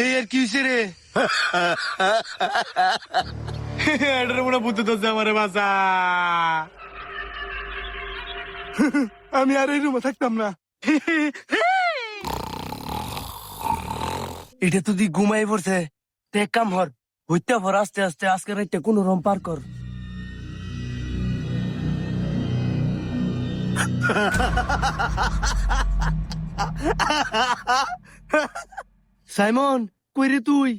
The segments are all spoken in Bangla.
এই আর কি হয়েছে রে? এটার মনে বুঝতে তো আমারে বাঁচা। আমি আর এই রুমে থাকতাম না। এটা তো দি ঘুমাই পড়ছে। এক কাম হর, হইতে ভর আস্তে আস্তে আজকে রাইতে কোন রম পার কর। সাইমন কই রে তুই?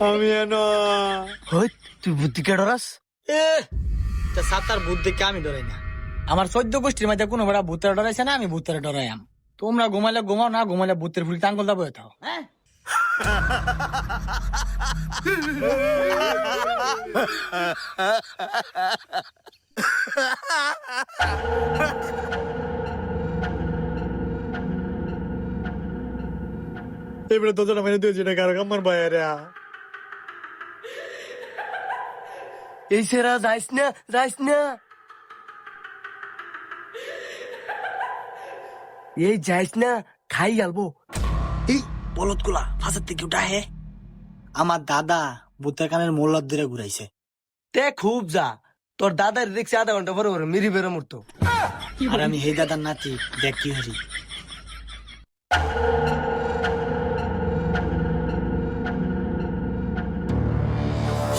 আমি এনো। হই তুই বুদ্ধি কে ডরাস? সাতার ভূত দেখে আমি ডরাই না। আমার 14 গোষ্ঠীর মধ্যে কোনো বড় ভূতের ডরাইছে না, আমি ভূতের ডরাইম। তোমরা ঘুমাইলে ঘুমাও, না ঘুমাইলে ভূতের ফুল টাঙ্গল দাবো থাও। হ্যাঁ, এবারে তো না মানে 200 টাকা আমার বাইরে। এই সেরা যাইস না, যাইস না। এই যাইস না, খাই গেলবো। এই বলদ গুলা ফাঁসের থেকে উঠা হে। আমার দাদা ভূতের কানের মোল্লার ধরে ঘুরাইছে। তে খুব যা, তোর দাদার দেখছি আধা ঘন্টা পরে পরে মিরি বেরো মরতো। আর আমি সেই দাদার নাতি, দেখ কি হারি।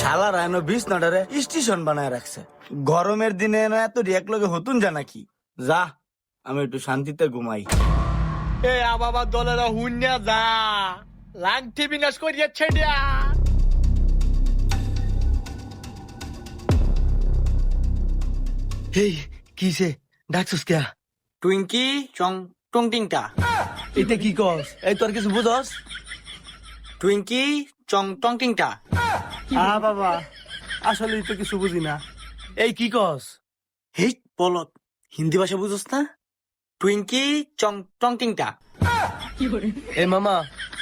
শালার এনো 20 নটারে স্টেশন বানায় রাখছে। গরমের দিনে এনো এত রিয়াক লগে হতুন যা নাকি। যা, আমি একটু শান্তিতে ঘুমাই। এ বাবা দলেরা হুন্যা যা, লাংটি বিনাশ করিয়াছে দিয়া। এই কিসে ডাকছস কে? টুইঙ্কি চং টংটিংটা। এটা কি কস? এই তোর কিছু বুঝস? টুইঙ্কি চং টংটিংটা। বাবা আসলে তো কিছু বুঝি না। এই কি কস? হেই বলত, হিন্দি ভাষা বুঝোস না? টুইঙ্কি চং টংটিংটা। এ মামা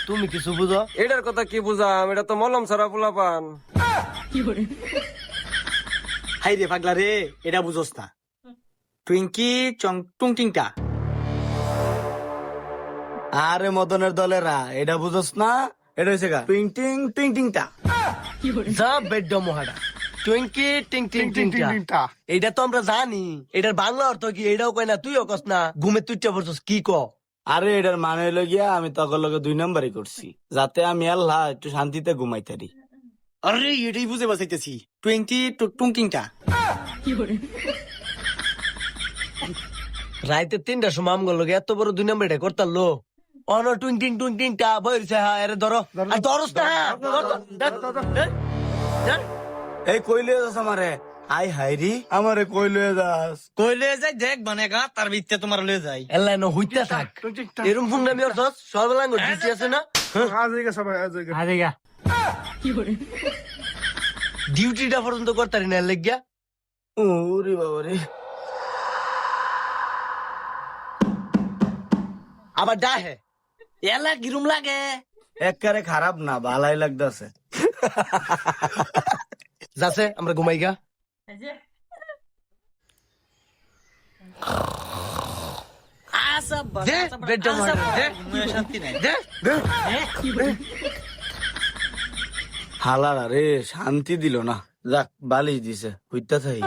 তুমি কিছু বুঝো? এটার কথা কি বুঝাম? এটা তো মলম সারা পোলা পান। হাই রে পাগলা রে, এটা বুঝোস না? টুইঙ্কি চং টংটিংটা। আরে মদনের দলেরা, এটা বুঝোস না? এটা হয়েছে গা টুইংটিং টুইংটিংটা। যা বেড মহাডা টুইঙ্কি টিং টিং টিং টিং। এইটা তো আমরা জানি, এটার বাংলা অর্থ কি এটাও কই না, তুইও কস না। ঘুমে তুইটা পড়ছস কি ক? আরে এটার মানে হইলো গিয়া আমি তখন লগে 2 নম্বরই করছি, যাতে আমি আল্লাহ একটু শান্তিতে ঘুমাইতারি। আরে এটাই বুঝে বাঁচাইতেছি, টুইংটি টুংটিংটা। রাইতে 3টার সময় আমগো লগে এত বড় 2 নম্বর এটা করতাল। অন টুইং টিং টুইং টিং টা বইছে। হ্যাঁ আরে ধরো, আর ধরস না। এই কই লয়ে যাস আমারে? আই হাইরি, আমারে কই লয়ে যাস? কই লয়ে যাই দেখ বানেগা, তার ভিতরে তোমার লয়ে যাই। এলাই ন হইতা থাক। এরম ফোন নামি অর্থ সর্বলাঙ্গ ডিউটি আছে না? আরেগা ডিউটিটা পর্যন্ত করতারি না লেগিয়া। ওরে বাবা রে। আবার ডাহে এলা কিরম লাগে? একবারে খারাপ না, ভালাই লাগতাছে। যাচ্ছে, আমরা ঘুমাই গা। দে বেডটা মার দে, শান্তি নাই। দে দে। হালারা রে শান্তি দিল না। যাক বালিশ দিছে, হইতা থাই।